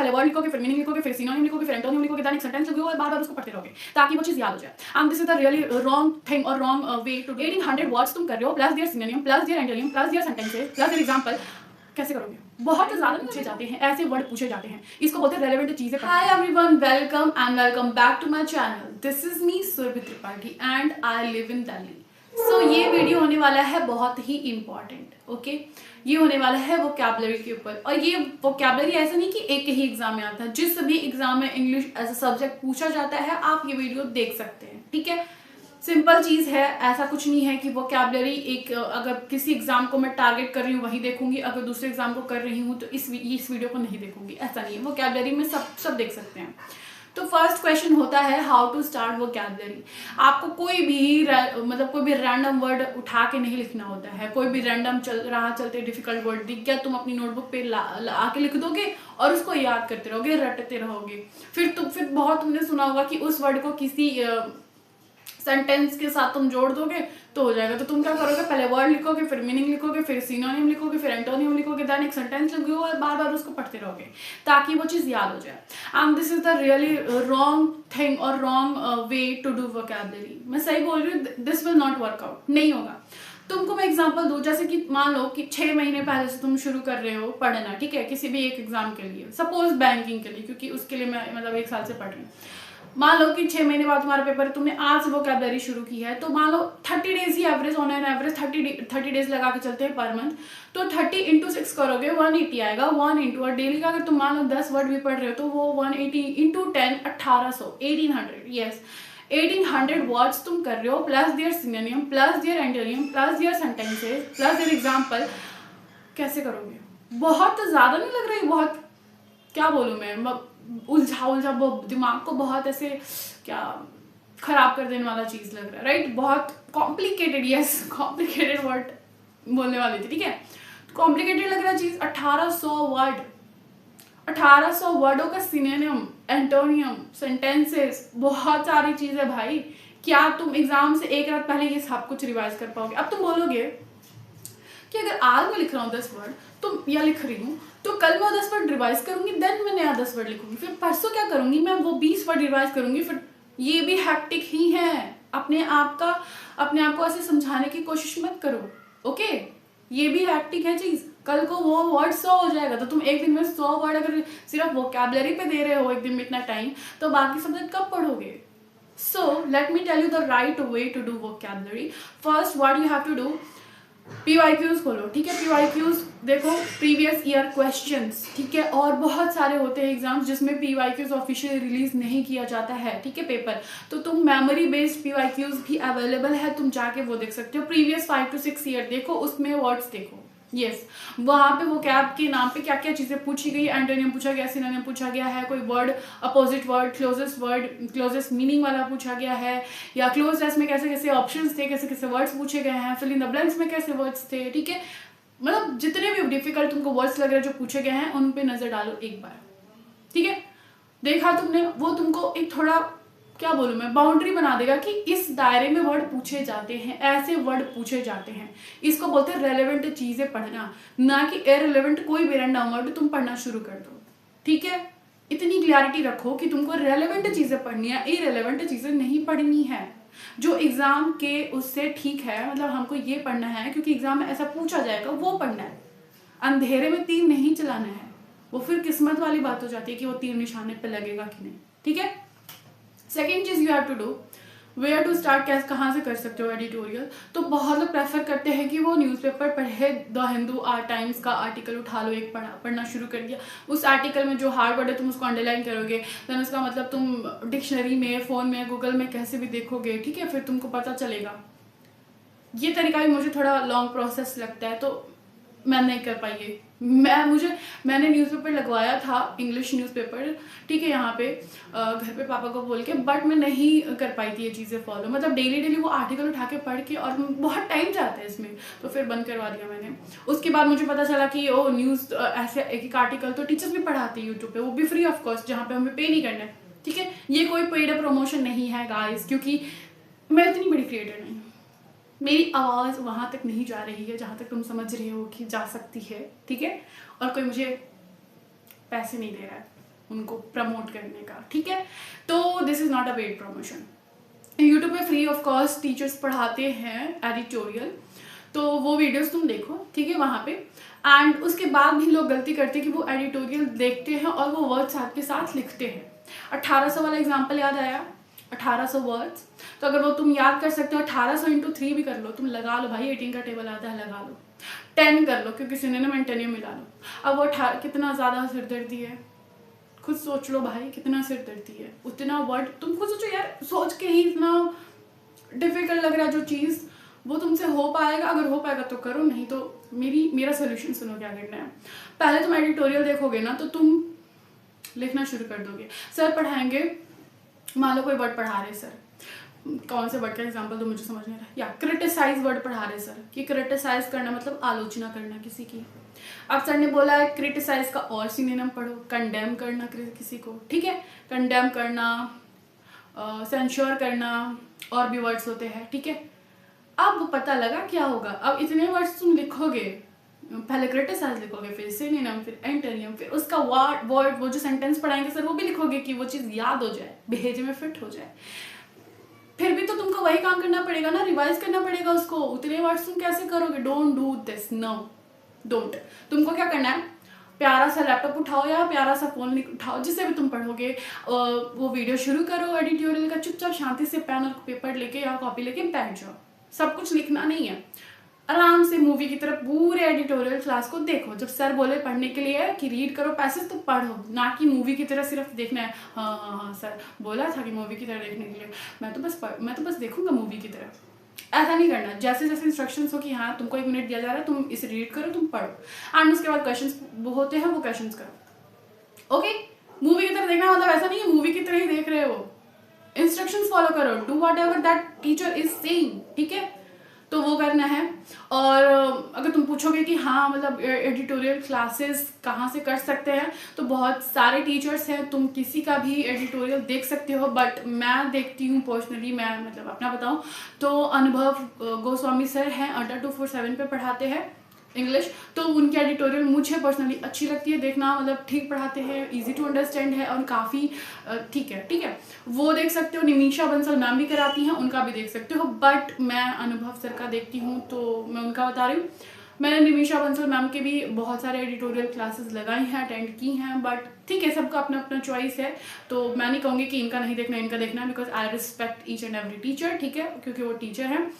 पहले वर्ड लिखोगे, फिर मीनिंग लिखोगे, फिर सिनोनिम लिखोगे, फिर एंटोनिम लिखोगे, देन एक सेंटेंस लिखोगे और बार-बार उसको पढ़ते रहोगे ताकि वो चीज़ याद हो जाए। And this is the really wrong thing और रॉन्ग वे टू 1800 वर्ड्स तुम कर रहे हो plus their synonym plus their antonym plus their sentences plus their example. कैसे करोगे? बहुत ज़्यादा पूछे जाते हैं, ऐसे वर्ड पूछे जाते हैं, इसको बोलते हैं रेलेवेंट चीजें। Hi everyone, welcome and welcome back to my channel. This is me Surabhi Tripathi and I live in Delhi. So ये वीडियो होने वाला है बहुत ही इम्पॉर्टेंट। ओके, ये होने वाला है वोकैबुलरी के ऊपर। और ये वोकैबुलरी ऐसा नहीं कि एक ही एग्जाम में आता है, जिस भी एग्जाम में इंग्लिश एज अ सब्जेक्ट पूछा जाता है आप ये वीडियो देख सकते हैं। ठीक है, सिंपल चीज़ है, ऐसा कुछ नहीं है कि वोकैबुलरी एक अगर किसी एग्जाम को मैं टारगेट कर रही हूँ वही देखूंगी, अगर दूसरे एग्जाम को कर रही हूँ तो इस वीडियो को नहीं देखूंगी, ऐसा नहीं है। वोकैबुलरी में सब देख सकते हैं। तो फर्स्ट क्वेश्चन होता है हाउ टू स्टार्ट वोकैबुलरी। आपको कोई भी रैंडम वर्ड उठा के नहीं लिखना होता है। कोई भी रैंडम चलते डिफिकल्ट वर्ड दिख गया, तुम अपनी नोटबुक पे आके लिख दोगे और उसको याद करते रहोगे, रटते रहोगे। फिर बहुत तुमने सुना होगा कि उस वर्ड को किसी सेंटेंस के साथ तुम जोड़ दोगे तो हो जाएगा। तो तुम क्या करोगे, पहले वर्ड लिखोगे, फिर मीनिंग लिखोगे, फिर सिनोनिम लिखोगे, फिर एंटोनिम लिखोगे, देन एक सेंटेंस लिखोगे और बार बार उसको पढ़ते रहोगे ताकि वो चीज़ याद हो जाए। And this is the really wrong thing और wrong way to do vocabulary. मैं सही बोल रही हूँ, दिस विल नॉट वर्कआउट, नहीं होगा। तुमको मैं एग्जांपल दूं, जैसे कि मान लो कि 6 महीने पहले से तुम शुरू कर रहे हो पढ़ना, ठीक है, किसी भी एक एग्जाम के लिए, सपोज बैंकिंग के लिए, क्योंकि उसके लिए मैं मतलब 1 साल से पढ़ रही हूँ। मान लो कि 6 महीने बाद तुम्हारा पेपर है, तुमने आज से वोकैबुलरी शुरू की है, तो मान लो 30 days he average, on an average 30 days लगा के चलते हैं पर मंथ। तो 30 इंटू 6 करोगे 180 आएगा। 1 इंटू, और डेली का अगर तुम मान लो 10 वर्ड भी पढ़ रहे हो तो वो 180 इंटू 10 1800 1800 यस 1800 वर्ड्स तुम कर रहे हो plus their synonym plus their antonym plus their sentences plus their example. कैसे करोगे? बहुत ज़्यादा नहीं लग रही? बहुत क्या बोलूँ मैं, उलझा वो दिमाग को बहुत ऐसे क्या खराब कर देने वाला चीज़ लग रहा है, राइट? बहुत कॉम्प्लिकेटेड, यस कॉम्प्लिकेटेड वर्ड बोलने वाली थी, ठीक है। कॉम्प्लिकेटेड लग रहा है चीज़। 1800 वर्डों का सिनोनिम, एंटोनियम, सेंटेंसेस, बहुत सारी चीज़ है भाई। क्या तुम एग्जाम से एक रात पहले ये सब कुछ रिवाइज कर पाओगे? अब तुम बोलोगे कि अगर आज मैं लिख रहा हूँ 10 वर्ड तो या लिख रही हूँ तो कल मैं 10 वर्ड रिवाइज करूंगी, देन मैं नया 10 वर्ड लिखूंगी, फिर परसों क्या करूंगी, मैं वो 20 वर्ड रिवाइज करूंगी। फिर ये भी हैक्टिक ही है। अपने आप को ऐसे समझाने की कोशिश मत करो, ओके? ये भी हैक्टिक है चीज़। कल को वो वर्ड 100 हो जाएगा, तो तुम एक दिन में 100 वर्ड अगर सिर्फ वोकैबुलरी पे दे रहे हो एक दिन में इतना टाइम, तो बाकी सब्जेक्ट कब पढ़ोगे? So let me tell you the right way to do vocabulary. First, what you have to do, PYQs खोलो, ठीक है। PYQs देखो, प्रीवियस ईयर क्वेश्चंस, ठीक है। और बहुत सारे होते हैं एग्जाम्स जिसमें PYQs ऑफिशियली रिलीज नहीं किया जाता है, ठीक है, पेपर। तो तुम मेमोरी बेस्ड PYQs भी अवेलेबल है, तुम जाके वो देख सकते हो। प्रीवियस 5 to 6 ईयर देखो, उसमें वर्ड्स देखो, यस वहाँ पे वो कैब के नाम पे क्या क्या चीज़ें पूछी गई, एंटोनियम पूछा गया, सिनोनिम पूछा गया है, कोई word opposite word, closest meaning वाला पूछा गया है, या क्लोजनेस में कैसे कैसे ऑप्शंस थे, कैसे कैसे वर्ड्स पूछे गए हैं, फिल इन द ब्लैंक्स में कैसे वर्ड्स थे, ठीक है। मतलब जितने भी डिफिकल्ट तुमको वर्ड्स लग रहे हैं जो पूछे गए हैं उन पे नजर डालो एक बार, ठीक है। देखा तुमने, वो तुमको एक थोड़ा क्या बोलूँ मैं, बाउंड्री बना देगा कि इस दायरे में वर्ड पूछे जाते हैं, ऐसे वर्ड पूछे जाते हैं। इसको बोलते हैं रेलेवेंट चीजें पढ़ना, ना कि इररिलेवेंट कोई भी रैंडम वर्ड तुम पढ़ना शुरू कर दो, ठीक है। इतनी क्लैरिटी रखो कि तुमको रेलेवेंट चीजें पढ़नी है, इररिलेवेंट चीजें नहीं पढ़नी है। जो एग्जाम के उससे ठीक है, मतलब हमको ये पढ़ना है क्योंकि एग्जाम में ऐसा पूछा जाएगा, वो पढ़ना है। अंधेरे में तीर नहीं चलाना है, वो फिर किस्मत वाली बात हो जाती है कि वो तीर निशाने पे लगेगा कि नहीं, ठीक है। सेकेंड चीज you have to do, where to start, कैसे कहाँ से कर सकते हो एडिटोरियल। तो बहुत लोग प्रेफर करते हैं कि वो न्यूज़पेपर पढ़े, द हिंदू टाइम्स का आर्टिकल उठा लो, एक पढ़ना शुरू कर दिया, उस आर्टिकल में जो हार्ड वर्ड है तुम उसको अंडरलाइन करोगे, देन उसका मतलब तुम डिक्शनरी में, फ़ोन में, गूगल में कैसे भी देखोगे, ठीक है, फिर तुमको पता चलेगा। ये तरीका भी मुझे थोड़ा लॉन्ग प्रोसेस लगता है, तो मैं नहीं कर पाई ये। मैंने न्यूज़पेपर लगवाया था, इंग्लिश न्यूज़पेपर, ठीक है, यहाँ पे घर पे पापा को बोल के, बट मैं नहीं कर पाई थी ये चीज़ें फॉलो, मतलब डेली वो आर्टिकल उठा के पढ़ के, और बहुत टाइम जाता है इसमें, तो फिर बंद करवा दिया मैंने। उसके बाद मुझे पता चला कि ओ न्यूज़ ऐसे एक आर्टिकल तो टीचर्स भी पढ़ाते हैं यूट्यूब पे, वो भी फ्री ऑफ कॉस्ट, जहाँ पे हमें पे नहीं करना है, ठीक है। ये कोई पेड प्रमोशन नहीं है गाइस, क्योंकि मैं इतनी बड़ी क्रिएटर नहीं हूँ, मेरी आवाज़ वहाँ तक नहीं जा रही है जहाँ तक तुम समझ रहे हो कि जा सकती है, ठीक है, और कोई मुझे पैसे नहीं दे रहा है, उनको प्रमोट करने का, ठीक है। तो this is not a paid promotion. YouTube पे फ्री ऑफ कॉस्ट टीचर्स पढ़ाते हैं एडिटोरियल, तो वो वीडियोस तुम देखो, ठीक है, वहाँ पे। एंड उसके बाद भी लोग गलती करते हैं कि वो एडिटोरियल देखते हैं और वो वर्ड्स आपके साथ लिखते हैं। 1800 वाला एग्जाम्पल याद आया, 1800 वर्ड्स, तो अगर वो तुम याद कर सकते हो 1800 इंटू 3 भी कर लो, तुम लगा लो भाई, 18 का टेबल आता है, लगा लो, 10 कर लो क्योंकि सिनोनिम एंटोनिम मिला लो। अब वो कितना ज़्यादा सिरदर्दी है, खुद सोच लो भाई, कितना सिरदर्दी है, उतना वर्ड तुम खुद सोचो यार, सोच के ही इतना डिफिकल्ट लग रहा है जो चीज़, वो तुमसे हो पाएगा, अगर हो पाएगा तो करो, नहीं तो मेरा सोल्यूशन सुनो क्या करना है। पहले तुम एडिटोरियल देखोगे ना तो तुम लिखना शुरू कर दोगे। सर पढ़ाएंगे, मान लो कोई वर्ड पढ़ा रहे सर, कौन से वर्ड का एग्जांपल तो मुझे समझ नहीं आ रहा, या क्रिटिसाइज वर्ड पढ़ा रहे सर, कि क्रिटिसाइज करना मतलब आलोचना करना किसी की। अब सर ने बोला है क्रिटिसाइज का और सिनोनिम पढ़ो, कंडेम करना किसी को, ठीक है, कंडेम करना, सेंश्योर करना, और भी वर्ड्स होते हैं, ठीक है। अब पता लगा क्या होगा, अब इतने वर्ड्स तुम लिखोगे, पहले क्रिटिसाइज लिखोगे, फिर सिनोनिम, फिर एंटोनिम, फिर उसका वर्ड वो जो सेंटेंस पढ़ाएंगे सर वो भी लिखोगे कि वो चीज़ याद हो जाए, भेजे में फिट हो जाए। फिर भी तो तुमको वही काम करना पड़ेगा ना, रिवाइज करना पड़ेगा उसको, उतने वर्ड्स तुम कैसे करोगे? Don't do this, no don't. तुमको क्या करना है, प्यारा सा लैपटॉप उठाओ या प्यारा सा फोन उठाओ, जिससे भी तुम पढ़ोगे, वो वीडियो शुरू करो एडिटोरियल का, चुपचाप शांति से पेन और पेपर लेके या कॉपी लेके बैठ जाओ। सब कुछ लिखना नहीं है, आराम से मूवी की तरह पूरे एडिटोरियल क्लास को देखो। जब सर बोले पढ़ने के लिए कि रीड करो पैसेज, तो पढ़ो, ना कि मूवी की तरह सिर्फ देखना है। हाँ सर बोला था कि मूवी की तरह देखने के लिए, मैं तो बस देखूंगा मूवी की तरह। ऐसा नहीं करना, जैसे जैसे इंस्ट्रक्शंस हो कि हाँ तुमको 1 मिनट दिया जा रहा है, तुम इसे रीड करो, तुम पढ़ो, एंड उसके बाद क्वेश्चंस होते हैं वो क्वेश्चंस करो। ओके, मूवी की तरह देखना मतलब ऐसा नहीं है मूवी की तरह ही देख रहे हो, इंस्ट्रक्शंस फॉलो करो, do what ever that teacher is saying, ठीक है, तो वो करना है। और अगर तुम पूछोगे कि हाँ मतलब एडिटोरियल क्लासेस कहाँ से कर सकते हैं, तो बहुत सारे टीचर्स हैं, तुम किसी का भी एडिटोरियल देख सकते हो, बट मैं देखती हूँ पर्सनली, मैं मतलब अपना बताऊँ तो अनुभव गोस्वामी सर हैं, अड्डा 247 पे पढ़ाते हैं इंग्लिश, तो उनकी एडिटोरियल मुझे पर्सनली अच्छी लगती है देखना, मतलब ठीक पढ़ाते हैं, इजी टू अंडरस्टैंड है और काफ़ी ठीक है, वो देख सकते हो। निमिषा बंसल मैम भी कराती हैं, उनका भी देख सकते हो, बट मैं अनुभव सर का देखती हूँ तो मैं उनका बता रही हूँ। मैंने निमिषा बंसल मैम के भी बहुत सारे एडिटोरियल क्लासेस लगाई हैं, अटेंड की हैं, बट ठीक है, सबका अपना अपना चॉइस है, तो मैं नहीं कहूँगी कि इनका नहीं देखना इनका देखना, because I respect each and every teacher, ठीक है, क्योंकि वो टीचर हैं।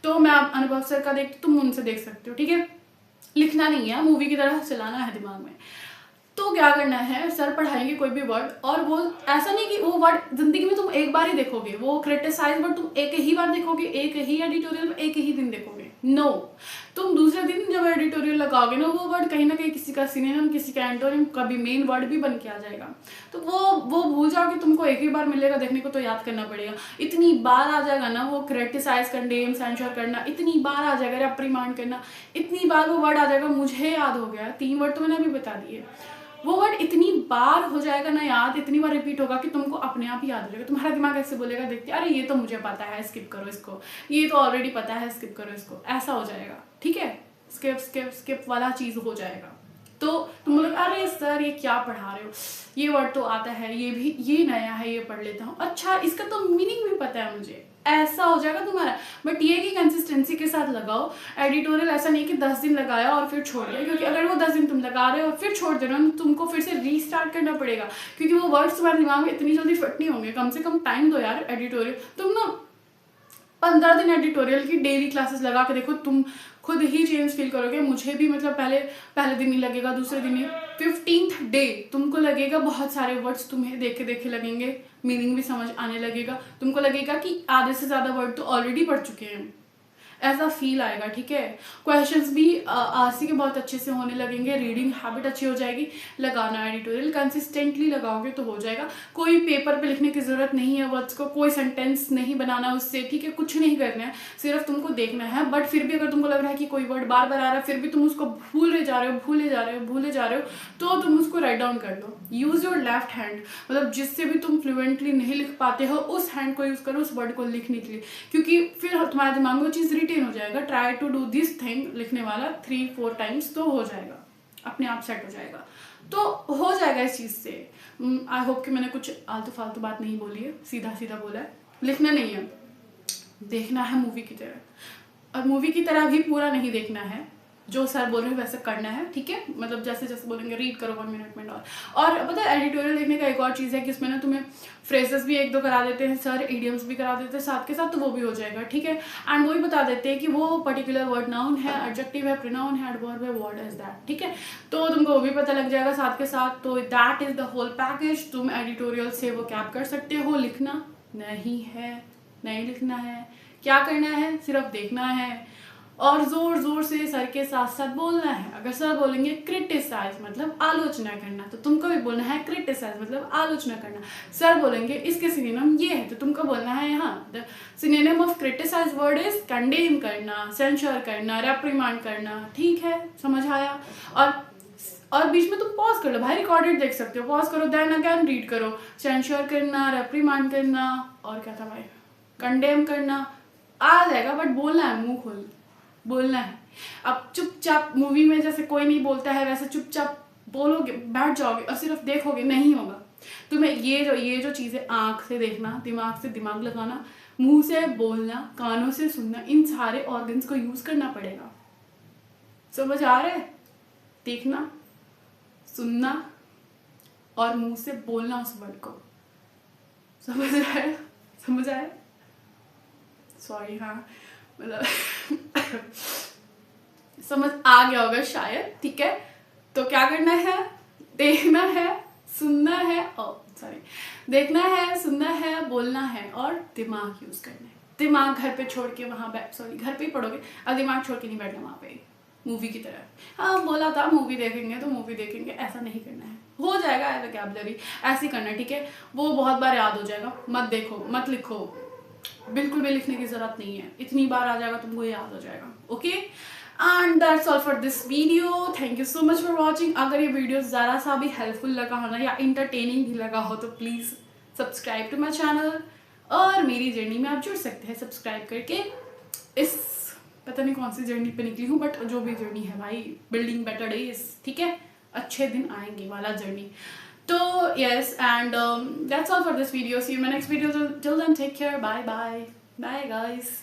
तो मैं अनुभव सर का देखती, तुम उनसे देख सकते हो, ठीक है। लिखना नहीं है, मूवी की तरह चलाना है दिमाग में। तो क्या करना है, सर पढ़ाएंगे कोई भी वर्ड, और वो ऐसा नहीं कि वो वर्ड जिंदगी में तुम एक बार ही देखोगे, वो क्रिटिसाइज वर्ड तुम एक ही बार देखोगे, एक ही एडिटोरियल में एक ही दिन देखोगे, नो। तुम दूसरे दिन जब एडिटोरियल लगाओगे ना, वो वर्ड कहीं ना कहीं किसी का सिनोनिम, किसी का एंटोनिम, कभी मेन वर्ड भी बन के आ जाएगा, तो वो भूल जाओगे, तुमको एक ही बार मिलेगा देखने को, तो याद करना पड़ेगा। इतनी बार आ जाएगा ना वो क्रिटिसाइज, कंडेम, सेंश्योर करना, इतनी बार आ जाएगा, रिप्रिमांड करना, इतनी बार वो वर्ड आ जाएगा। मुझे याद हो गया 3 वर्ड तो मैंने अभी बता दिए, वो वर्ड इतनी बार हो जाएगा ना याद, इतनी बार रिपीट होगा कि तुमको अपने आप ही याद हो जाएगा। तुम्हारा दिमाग ऐसे बोलेगा देखते, अरे ये तो मुझे पता है, स्किप करो इसको, ये तो ऑलरेडी पता है, स्किप करो इसको, ऐसा हो जाएगा, ठीक है, स्किप स्किप स्किप वाला चीज़ हो जाएगा। तो तुम बोलोगे अरे सर ये क्या पढ़ा रहे हो, ये वर्ड तो आता है, ये भी, ये नया है, ये पढ़ लेता हूँ, अच्छा इसका तो मीनिंग भी पता है मुझे, ऐसा हो जाएगा तुम्हारा। बट ये कि कंसिस्टेंसी के साथ लगाओ एडिटोरियल, ऐसा नहीं कि 10 दिन लगाया और फिर छोड़ दिया, क्योंकि अगर वो 10 दिन तुम लगा रहे हो और फिर छोड़ दे रहे हो, तुमको फिर से रीस्टार्ट करना पड़ेगा, क्योंकि वो वर्ड्स तुम्हारे दिमाग में इतनी जल्दी फिट नहीं होंगे। कम से कम टाइम दो यार एडिटोरियल, तुम ना 15 दिन एडिटोरियल की डेली क्लासेस लगा के देखो, तुम खुद ही चेंज फील करोगे। मुझे भी मतलब पहले दिन ही लगेगा, दूसरे दिन ही, 15th डे तुमको लगेगा बहुत सारे वर्ड्स तुम्हें देखे देखे लगेंगे, मीनिंग भी समझ आने लगेगा, तुमको लगेगा कि आधे से ज़्यादा वर्ड तो ऑलरेडी पढ़ चुके हैं, ऐसा फील आएगा, ठीक है। क्वेश्चंस भी आरसी के बहुत अच्छे से होने लगेंगे, रीडिंग हैबिट अच्छी हो जाएगी। लगाना एडिटोरियल कंसिस्टेंटली लगाओगे तो हो जाएगा। कोई पेपर पे लिखने की जरूरत नहीं है वर्ड्स को, कोई सेंटेंस नहीं बनाना उससे, ठीक है, कुछ नहीं करना है, सिर्फ तुमको देखना है। बट फिर भी अगर तुमको लग रहा है कि कोई वर्ड बार बार आ रहा है, फिर भी तुम उसको भूले जा रहे हो, तो तुम उसको राइट डाउन कर लो। यूज योर लेफ्ट हैंड, मतलब जिससे भी तुम फ्लुएंटली नहीं लिख पाते हो, उस हैंड को यूज करो उस वर्ड को लिखने के लिए, क्योंकि फिर तुम्हारे दिमाग में वो चीज़ हो जाएगा। Try to do this thing लिखने वाला 3-4 टाइम्स, तो हो जाएगा, अपने आप सेट हो जाएगा, तो हो जाएगा इस चीज से। आई होप कि मैंने कुछ आलतू फालतू बात नहीं बोली है, सीधा सीधा बोला है। लिखना नहीं है, देखना है मूवी की तरह, और मूवी की तरह भी पूरा नहीं देखना है, जो सर बोल रहे हैं वैसे करना है, ठीक है। मतलब जैसे जैसे बोलेंगे रीड करो 1 मिनट में। और पता है एडिटोरियल देखने का एक और चीज़ है कि इसमें ना तुम्हें फ्रेजेस भी 1-2 करा देते हैं सर, इडियम्स भी करा देते हैं साथ के साथ, तो वो भी हो जाएगा, ठीक है। एंड वो भी बता देते हैं कि वो पर्टिकुलर वर्ड नाउन है, एडजेक्टिव है, प्रोनाउन है, एडवर्ब है, व्हाट इज दैट, ठीक है। तो तुमको वो भी पता लग जाएगा साथ के साथ। तो that is the whole package. तुम एडिटोरियल से वो कैप कर सकते हो। लिखना नहीं है, नहीं लिखना है, क्या करना है, सिर्फ देखना है और जोर जोर से सर के साथ साथ बोलना है। अगर सर बोलेंगे क्रिटिसाइज मतलब आलोचना करना, तो तुमको भी बोलना है क्रिटिसाइज मतलब आलोचना करना। सर बोलेंगे इसके सिनोनिम ये है, तो तुमको बोलना है यहाँ the synonym of criticize word is condemn करना, सेंशर करना, रेप्रिमांड करना, ठीक है, समझ आया। और बीच में तुम पॉज कर लो भाई, रिकॉर्डेड देख सकते हो, पॉज करो, देन अगेन रीड करो। सेंशर करना, रेप्रिमांड करना, और क्या था भाई, कंडेम करना, आ जाएगा, बट बोलना है, मुंह खोल बोलना है। अब चुपचाप मूवी में जैसे कोई नहीं बोलता है वैसे चुपचाप बोलोगे, बैठ जाओगे और सिर्फ देखोगे, नहीं होगा। तुम्हें ये जो चीज़ें, आँख से देखना, दिमाग से दिमाग लगाना, मुंह से बोलना, कानों से सुनना, इन सारे ऑर्गन्स को यूज करना पड़ेगा। समझ आ रहा है? देखना, सुनना और मुंह से बोलना उस वर्ड को। समझ रहा है? समझ आया? सॉरी, हाँ मतलब समझ आ गया होगा शायद, ठीक है। तो क्या करना है, देखना है, सुनना है, देखना है, सुनना है, बोलना है और दिमाग यूज करना है। दिमाग घर पे छोड़ के वहाँ घर पे ही पढ़ोगे, अब दिमाग छोड़ के नहीं बैठना वहाँ पे मूवी की तरह। हाँ बोला था मूवी देखेंगे तो मूवी देखेंगे, ऐसा नहीं करना है, हो जाएगा वोकैबुलरी, ऐसे ही करना है, ठीक है। वो बहुत बार याद हो जाएगा, मत देखो, मत लिखो, बिल्कुल भी लिखने की जरूरत नहीं है, इतनी बार आ जाएगा तुमको, याद हो जाएगा, okay. And that's all for this video, thank you so much for watching. अगर ये वीडियो ज़रा सा भी हेल्पफुल लगा हो ना, या इंटरटेनिंग भी लगा हो, तो please subscribe to my channel, और मेरी जर्नी में आप जुड़ सकते हैं सब्सक्राइब करके। इस पता नहीं कौन सी जर्नी पे निकली हूँ, बट जो भी जर्नी है भाई, बिल्डिंग बेटर डेज, ठीक है, अच्छे दिन आएंगे वाला जर्नी। तो yes, and that's all for this video. See you in my next video. Till then, take care. Bye bye. Bye guys.